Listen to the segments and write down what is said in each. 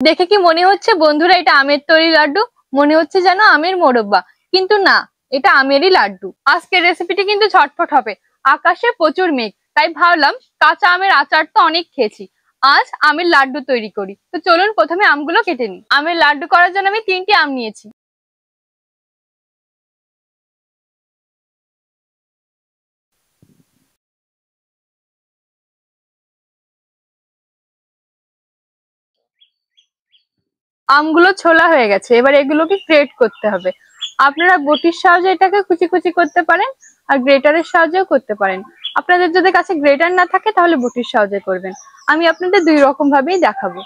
দেখে কি মনে হচ্ছে বন্ধুরা এটা আমের তৈরি লাড্ডু? মনে হচ্ছে যেন আমের মোরব্বা, কিন্তু না, এটা আমেরই লাড্ডু। আজকের রেসিপিটি কিন্তু ঝটপট হবে। আকাশে প্রচুর মেঘ, তাই ভাবলাম কাঁচা আমের আচার তো অনেক খেয়েছি, আজ আমের লাড্ডু তৈরি করি। তো চলুন প্রথমে আমগুলো কেটে নিই। আমের লাড্ডু করার জন্য আমি 3টি আম নিয়েছি। আমগুলো ছোলা হয়ে গেছে, এবার এগুলোকে গ্রেট করতে হবে। আপনারা বটির সাহায্যে এটাকে কুচি কুচি করতে পারেন, আর গ্রেটারের সাহায্যেও করতে পারেন। আপনাদের যদি কাছে গ্রেটার না থাকে তাহলে বটির সাহায্যে করবেন। আমি আপনাদের 2 রকম ভাবেই দেখাবো।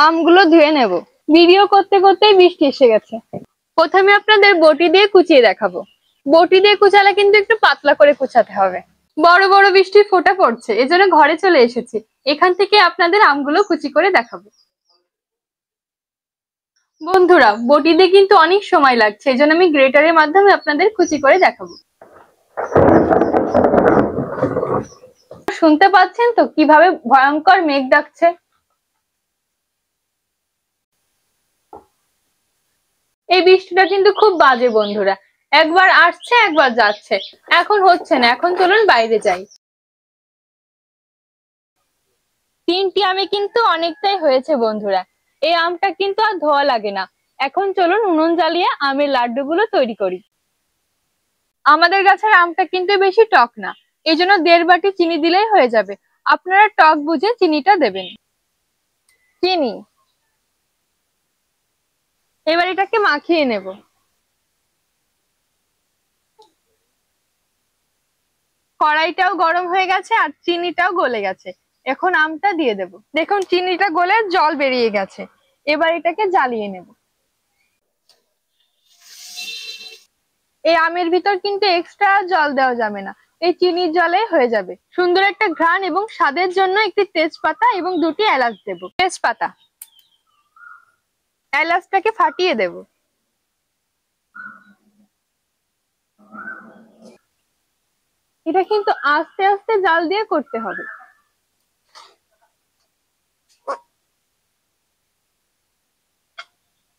আমগুলো ধুয়ে নেব। ভিডিও করতে করতেই বৃষ্টি এসে গেছে। প্রথমে আপনাদের বটি দিয়ে কুচিয়ে দেখাবো। বটি দিয়ে কুচালে কিন্তু একটু পাতলা করে কুচাতে হবে। বড় বড় বৃষ্টির ফোঁটা পড়ছে, এজন্য ঘরে চলে এসেছি। এখান থেকে আপনাদের আমগুলো কুচি করে দেখাবো। বন্ধুরা, বটিতে কিন্তু অনেক সময় লাগছে, এজন্য আমি গ্রেটারের মাধ্যমে আপনাদের কুচি করে দেখাবো। শুনতে পাচ্ছেন তো কিভাবে ভয়ঙ্কর মেঘ ডাকছে? এই বৃষ্টিটা কিন্তু খুব বাজে বন্ধুরা, একবার আসছে একবার যাচ্ছে। এখন হচ্ছে না, এখন চলুন বাইরে যাই। 3টি আমে কিন্তু অনেকটাই হয়েছে বন্ধুরা, এই আমটা কিন্তু আর ধোয়া লাগে না। এখন চলুন উনুন জ্বালিয়ে আমের লাড্ডুগুলো তৈরি করি। আমাদের গাছের আমটা কিন্তু বেশি টক না, এই জন্য 1.5 বাটি চিনি দিলেই হয়ে যাবে। আপনারা টক বুঝে চিনিটা দেবেন। চিনি, এবার এটাকে মাখিয়ে নেব। কড়াইটাও গরম হয়ে গেছে আর চিনিটাও গলে গেছে। এখন আমটা দিয়ে দেব। দেখুন চিনিটা গলে জল বেরিয়ে গেছে। এবার এটাকে জ্বালিয়ে নেব। এই আমের ভিতর কিন্তু এক্সট্রা জল দেওয়া যাবে না, এই চিনির জলে হয়ে যাবে। সুন্দর একটা ঘ্রাণ এবং স্বাদের জন্য একটি তেজপাতা এবং 2টি এলাচ দেব। তেজপাতা, এলাচটাকে ফাটিয়ে দেব। এটা কিন্তু আস্তে আস্তে জাল দিয়ে করতে হবে।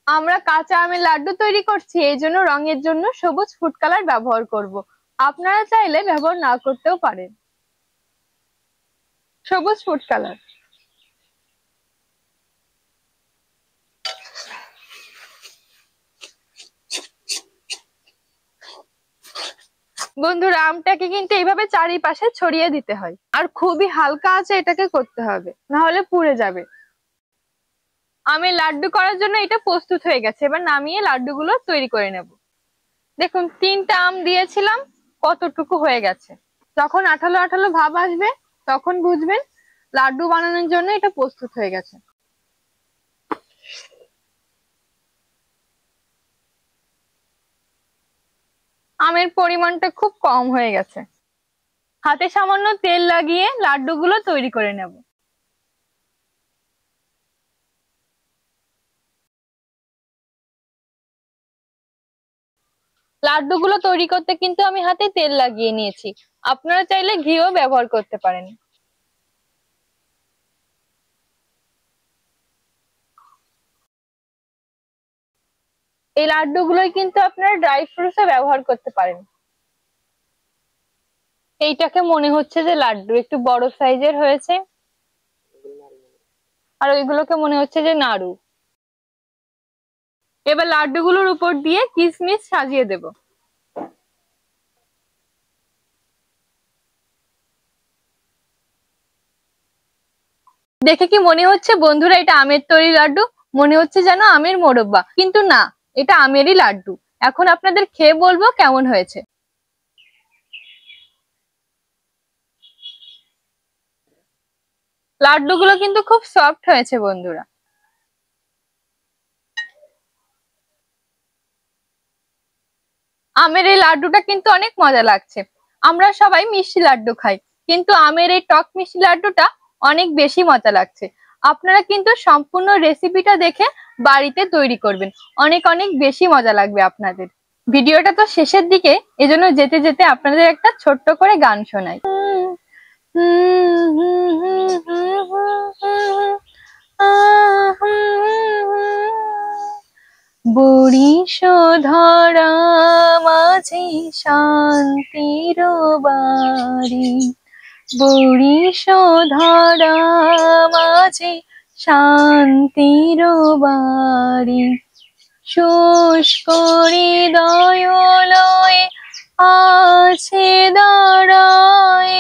আমরা কাঁচা আমের লাড্ডু তৈরি করছি, এই জন্য রঙের জন্য সবুজ ফুড কালার ব্যবহার করব। আপনারা চাইলে ব্যবহার না করতেও পারেন। সবুজ ফুড কালার। বন্ধুরা, আমটাকে কিন্তু এইভাবে চারিপাশে ছড়িয়ে দিতে হয়, আর খুবই হালকা আছে এটাকে করতে হবে, না হলে পুড়ে যাবে। আমের লাড্ডু করার জন্য এটা প্রস্তুত হয়ে গেছে, এবার নামিয়ে লাড্ডুগুলো তৈরি করে নেব। দেখুন 3টা আম দিয়েছিলাম, কতটুকু হয়ে গেছে। যখন আঠালো আঠালো ভাব আসবে তখন বুঝবেন লাড্ডু বানানোর জন্য এটা প্রস্তুত হয়ে গেছে। আমের পরিমাণটা খুব কম হয়ে গেছে। হাতে সামান্য তেল লাগিয়ে লাড্ডুগুলো তৈরি করে নেব। লাড্ডুগুলো তৈরি করতে কিন্তু আমি হাতে তেল লাগিয়ে নিয়েছি, আপনারা চাইলে ঘিও ব্যবহার করতে পারেন। এই লাড্ডুগুলোই কিন্তু আপনারা ড্রাই ফ্রুটসে ব্যবহার করতে পারেন। এইটাকে মনে হচ্ছে যে লাড্ডু একটু বড় সাইজের হয়েছে, আর ওইগুলোকে মনে হচ্ছে যে নাড়ু। এবার লাড্ডুগুলোর উপর দিয়ে কিশমিশ সাজিয়ে দেব। দেখে কি মনে হচ্ছে বন্ধুরা এটা আমের তৈরি লাড্ডু? মনে হচ্ছে যেন আমের মোরব্বা, কিন্তু না, এটা আমেরই লাড্ডু। এখন আপনাদের খেয়ে বলবো কেমন হয়েছে। লাড্ডুগুলো কিন্তু খুব সফট হয়েছে বন্ধুরা। আমের এই লাড্ডুটা কিন্তু অনেক মজা লাগছে। আমরা সবাই মিষ্টি লাড্ডু খাই, কিন্তু আমের এই টক মিষ্টি লাড্ডুটা অনেক বেশি মজা লাগছে। আপনারা কিন্তু সম্পূর্ণ রেসিপিটা দেখে বাড়িতে তৈরি করবেন, অনেক অনেক বেশি মজা লাগবে আপনাদের। ভিডিওটা তো শেষের দিকে, এজন্য যেতে যেতে আপনাদের একটা ছোট্ট করে গান শোনাই। বরিশ ধরা মাঝে শান্তির বাড়ি, বরিশ ধরা মাঝে শান্তির বাড়ি, শুষ্ক হৃদয় লয়ে আছে দাঁড়ায়,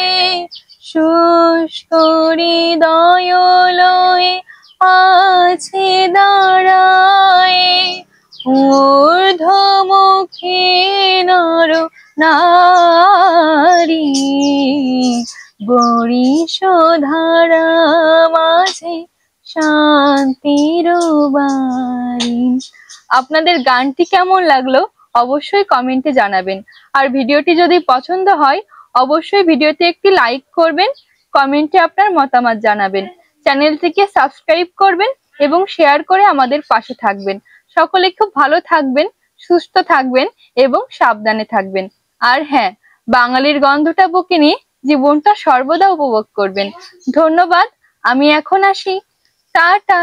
শুষ্ক হৃদয় লয়ে আছে দাঁড়ায়, ঊর্ধ্বমুখী নর নারী, বরিশ ধারা মাঝে শান্তির বাড়ি। আপনাদের গানটি কেমন লাগলো অবশ্যই কমেন্টে জানাবেন। আর ভিডিওটি যদি পছন্দ হয় অবশ্যই ভিডিওতে একটি লাইক করবেন, কমেন্টে আপনার মতামত জানাবেন, চ্যানেলটিকে সাবস্ক্রাইব করবেন এবং শেয়ার করে আমাদের পাশে থাকবেন। সকলে খুব ভালো থাকবেন, সুস্থ থাকবেন এবং সাবধানে থাকবেন। আর হ্যাঁ, বাঙালির গন্ধটা বুকে নিয়ে জীবনটা সর্বদা উপভোগ করবেন। ধন্যবাদ, আমি এখন আসি, টাটা।